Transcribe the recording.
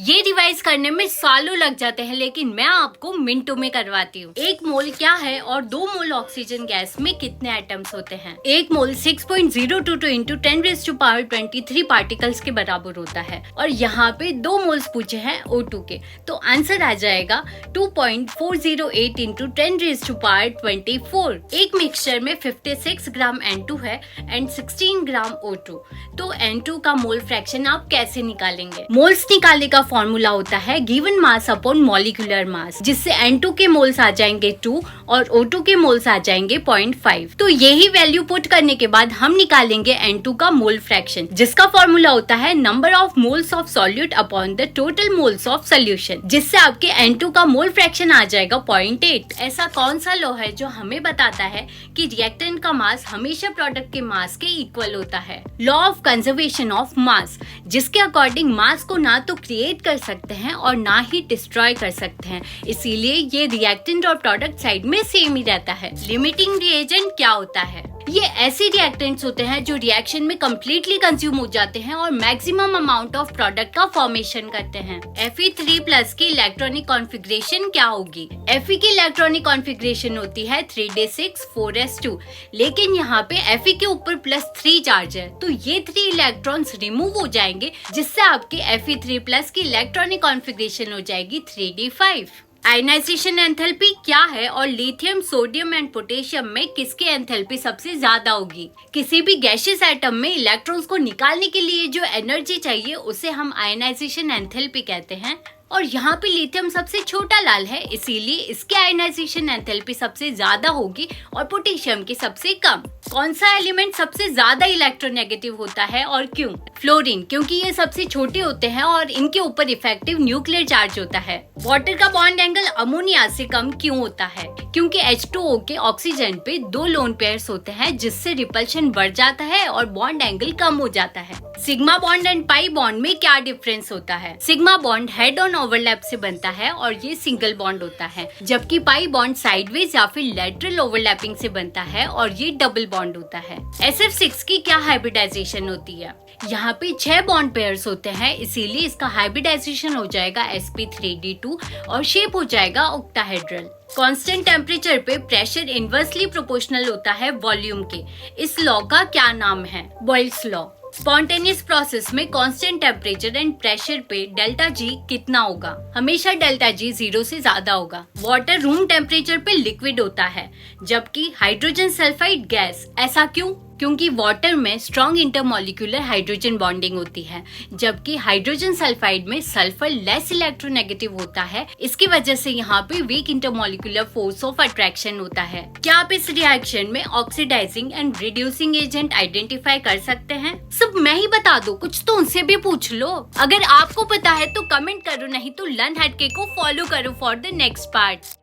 ये रिवाइज करने में सालों लग जाते हैं, लेकिन मैं आपको मिनटों में करवाती हूँ। 1 मोल क्या है और 2 मोल ऑक्सीजन गैस में कितने एटम्स होते हैं। 1 मोल 6.022 इंटू 10⁻23 पार्टिकल्स के बराबर होता है और यहाँ पे 2 मोल्स पूछे हैं O2 के, तो आंसर आ जाएगा 2.408 इंटू 10⁻24। एक मिक्सचर में 56 ग्राम N2 है एंड 16 ग्राम O2, तो N2 का मोल फ्रैक्शन आप कैसे निकालेंगे। मोल्स निकालने का फॉर्मूला होता है given mass upon molecular mass, जिससे N2 के मोल्स आ जाएंगे 2 और O2 के मोल्स आ जाएंगे 0.5। तो यही वैल्यू पुट करने के बाद हम निकालेंगे N2 का मोल फ्रैक्शन, जिसका फॉर्मूला होता है number of moles of solute upon the total moles of solution, जिससे आपके N2 का मोल फ्रैक्शन आ जाएगा 0.8। ऐसा कौन सा लॉ है जो हमें बताता है कि रिएक्टेंट का मास हमेशा प्रोडक्ट के मास के इक्वल होता है। Law of conservation of mass, जिसके अकॉर्डिंग मास को ना तो क्रिएट कर सकते हैं और ना ही डिस्ट्रॉय कर सकते हैं, इसीलिए ये रिएक्टेंट और प्रोडक्ट साइड में सेम ही रहता है। लिमिटिंग रिएजेंट क्या होता है? ये ऐसे रिएक्टेंट्स होते हैं जो रिएक्शन में कम्प्लीटली कंज्यूम हो जाते हैं और मैक्सिमम अमाउंट ऑफ प्रोडक्ट का फॉर्मेशन करते हैं। Fe3+ की इलेक्ट्रॉनिक कॉन्फ़िगरेशन क्या होगी? Fe की इलेक्ट्रॉनिक कॉन्फ़िगरेशन होती है 3d6 4s2, लेकिन यहाँ पे Fe के ऊपर +3 चार्ज है, तो ये 3 इलेक्ट्रॉन्स रिमूव हो जाएंगे, जिससे आपके Fe3+ की इलेक्ट्रॉनिक कॉन्फ़िगरेशन हो जाएगी 3d5। आयनाइजेशन एंथैल्पी क्या है और लिथियम, सोडियम एंड पोटेशियम में किसकी एंथैल्पी सबसे ज्यादा होगी? किसी भी गैसियस एटम में इलेक्ट्रॉन्स को निकालने के लिए जो एनर्जी चाहिए उसे हम आयनाइजेशन एंथैल्पी कहते हैं, और यहाँ पे लिथियम सबसे छोटा लाल है, इसीलिए इसके आयनाइजेशन एंथैल्पी सबसे ज्यादा होगी और पोटेशियम की सबसे कम। कौन सा एलिमेंट सबसे ज्यादा इलेक्ट्रोनेगेटिव होता है और क्यों? फ्लोरीन, क्योंकि ये सबसे छोटे होते हैं और इनके ऊपर इफेक्टिव न्यूक्लियर चार्ज होता है। वाटर का बॉन्ड एंगल अमोनिया से कम क्यों होता है? क्योंकि H2O के ऑक्सीजन पे 2 लोन पेयर्स होते हैं, जिससे रिपल्शन बढ़ जाता है और बॉन्ड एंगल कम हो जाता है। Sigma bond and pi bond में क्या डिफरेंस होता है? Sigma bond head on overlap से बनता है और ये सिंगल बॉन्ड होता है, जबकि पाई बॉन्ड साइडवेज या फिर लेटरल ओवरलैपिंग से बनता है और ये डबल बॉन्ड होता है। SF6 की क्या हाइब्रिडाइजेशन होती है? यहाँ पे 6 बॉन्ड पेयर्स होते हैं, इसीलिए इसका हाइब्रिडाइजेशन हो जाएगा sp3d2 और शेप हो जाएगा ऑक्टाहेड्रल। कांस्टेंट टेम्परेचर पे प्रेशर इनवर्सली प्रोपोर्शनल होता है वॉल्यूम के। इस लॉ का क्या नाम है? Boyle's law. स्पॉन्टेनियस प्रोसेस में कांस्टेंट टेम्परेचर एंड प्रेशर पे डेल्टा जी कितना होगा? हमेशा डेल्टा जी 0 से ज्यादा होगा। वाटर रूम टेम्परेचर पे लिक्विड होता है, जबकि हाइड्रोजन सल्फाइड गैस। ऐसा क्यों? क्योंकि वाटर में स्ट्रॉन्ग इंटरमॉलिक्यूलर हाइड्रोजन बॉन्डिंग होती है, जबकि हाइड्रोजन सल्फाइड में सल्फर लेस इलेक्ट्रोनेगेटिव होता है। इसकी वजह से यहाँ पे weak intermolecular force of attraction होता है। क्या आप इस रिएक्शन में oxidising and reducing agent identify कर सकते हैं? सब मैं ही बता दो, कुछ तो उनसे भी पूछ लो। अगर आपको पता है तो कमेंट करो, नहीं तो लर्न हटके को फॉलो करो फॉर द नेक्स्ट पार्ट।